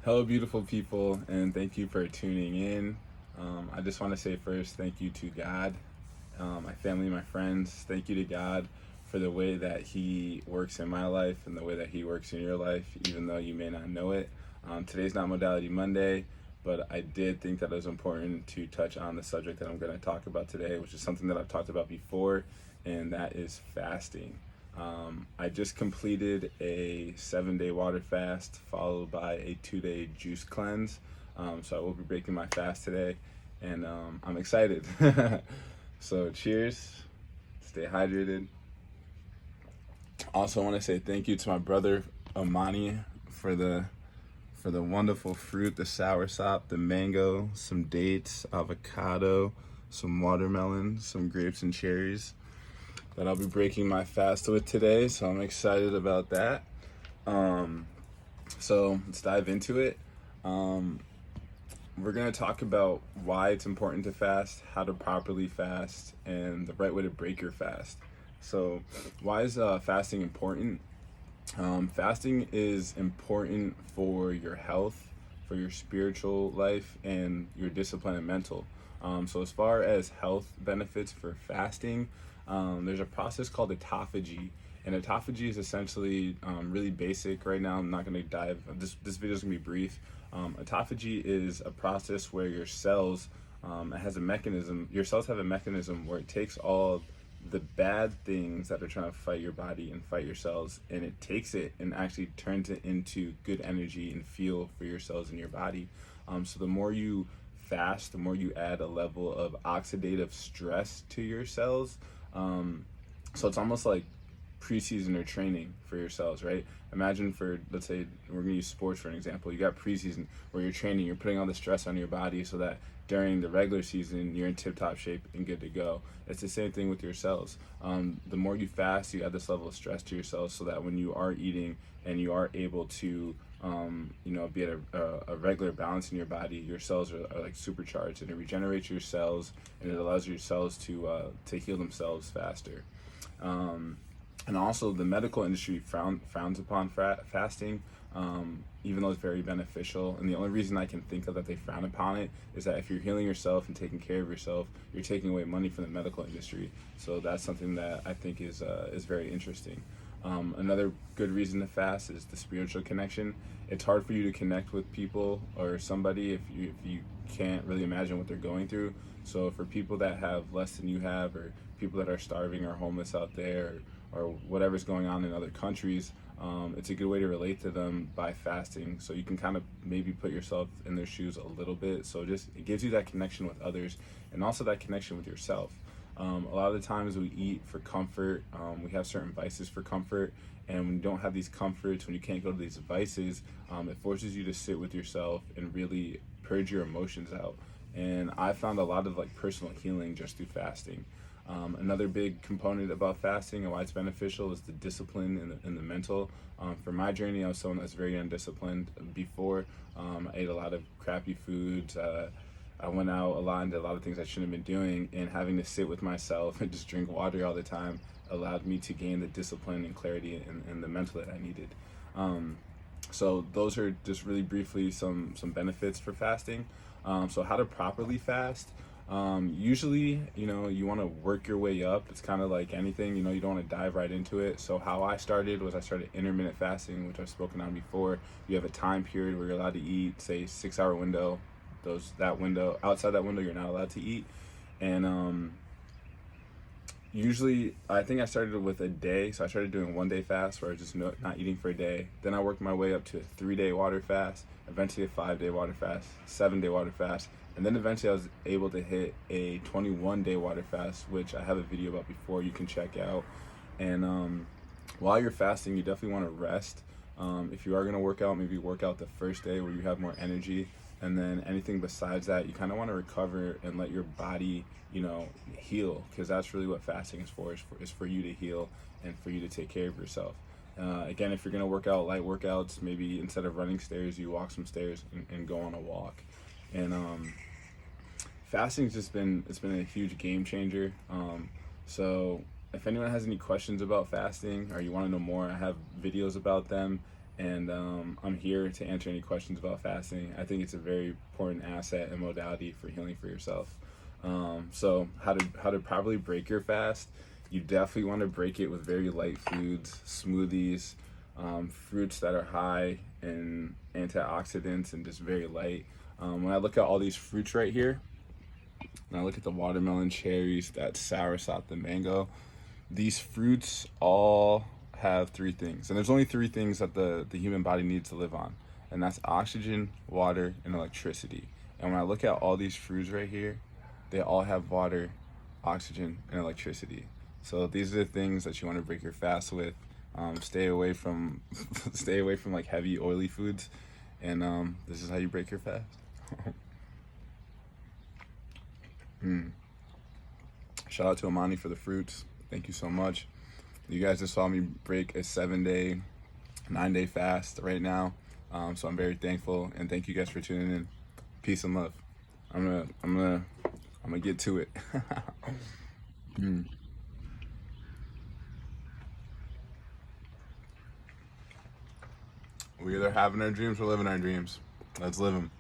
Hello, beautiful people, and thank you for tuning in. I just want to say first, thank you to God, my family, my friends. Thank you to God for the way that He works in my life and the way that He works in your life, even though you may not know it. Today's not Modality Monday, but I did think that it was important to touch on the subject that I'm going to talk about today, which is something that I've talked about before, and that is fasting. I just completed a 7-day water fast followed by a 2-day juice cleanse. So I will be breaking my fast today, and I'm excited. So cheers, stay hydrated. Also, I want to say thank you to my brother Amani for the wonderful fruit, the soursop, the mango, some dates, avocado, some watermelon, some grapes and cherries that I'll be breaking my fast with today. So I'm excited about that. So let's dive into it. We're going to talk about why it's important to fast, how to properly fast, and the right way to break your fast. So, why is fasting important? Fasting is important for your health, for your spiritual life, and your discipline and mental. So as far as health benefits for fasting, there's a process called autophagy. And autophagy is essentially really basic right now. I'm not going to dive, this video is going to be brief. Autophagy is a process where your cells, it has a mechanism, your cells have a mechanism where it takes all the bad things that are trying to fight your body and fight your cells, and it takes it and actually turns it into good energy and fuel for your cells in your body. So the more you fast, the more you add a level of oxidative stress to your cells. So it's almost like preseason or training for your cells, right? Imagine for, let's say, we're gonna use sports for an example. You got preseason where you're training, you're putting all the stress on your body so that during the regular season, you're in tip-top shape and good to go. It's the same thing with your cells. The more you fast, you add this level of stress to your cells so that when you are eating and you are able to, be at a regular balance in your body, your cells are like supercharged, and it regenerates your cells and it allows your cells to heal themselves faster. And also, the medical industry frowns upon fasting, even though it's very beneficial. And the only reason I can think of that they frown upon it is that if you're healing yourself and taking care of yourself, you're taking away money from the medical industry. So that's something that I think is very interesting. Another good reason to fast is the spiritual connection. It's hard for you to connect with people or somebody if you can't really imagine what they're going through. So for people that have less than you have, or people that are starving or homeless out there, or whatever's going on in other countries, it's a good way to relate to them by fasting. So you can kind of maybe put yourself in their shoes a little bit. So it gives you that connection with others and also that connection with yourself. A lot of the times we eat for comfort. We have certain vices for comfort, and when you don't have these comforts, when you can't go to these vices, it forces you to sit with yourself and really purge your emotions out. And I found a lot of like personal healing just through fasting. Another big component about fasting and why it's beneficial is the discipline and the mental. For my journey, I was someone that's very undisciplined before. I ate a lot of crappy foods. I went out a lot and did a lot of things I shouldn't have been doing, and having to sit with myself and just drink water all the time allowed me to gain the discipline and clarity and the mental that I needed. So those are just really briefly some benefits for fasting. So how to properly fast. Usually, you want to work your way up. It's kind of like anything, you don't want to dive right into it. So how I started intermittent fasting, which I've spoken on before. You have a time period where you're allowed to eat, say 6-hour window. Outside that window, you're not allowed to eat. And usually, I think I started with a day. So I started doing 1-day fast where I was just not eating for a day. Then I worked my way up to a 3-day water fast, eventually a 5-day water fast, 7-day water fast. And then eventually I was able to hit a 21-day water fast, which I have a video about before you can check out. And while you're fasting, you definitely want to rest. If you are going to work out, maybe work out the first day where you have more energy. And then anything besides that, you kind of want to recover and let your body, heal, because that's really what fasting is for, is for you to heal and for you to take care of yourself. Again, if you're going to work out light workouts, maybe instead of running stairs, you walk some stairs and go on a walk. And fasting's just been a huge game changer. So if anyone has any questions about fasting or you want to know more, I have videos about them, and I'm here to answer any questions about fasting. I think it's a very important asset and modality for healing for yourself. So how to properly break your fast? You definitely want to break it with very light foods, smoothies, fruits that are high in antioxidants and just very light. When I look at all these fruits right here, and I look at the watermelon, cherries, that soursop, the mango, these fruits all have three things. And there's only three things that the human body needs to live on. And that's oxygen, water, and electricity. And when I look at all these fruits right here, they all have water, oxygen, and electricity. So these are the things that you want to break your fast with. Stay away from stay away from like heavy oily foods, and this is how you break your fast. mm. Shout out to Amani for the fruits. Thank you so much. You guys just saw me break a 7-day, 9-day fast right now. So I'm very thankful, and thank you guys for tuning in. Peace and love. I'm gonna get to it. mm. We either having our dreams or living our dreams. Let's live them.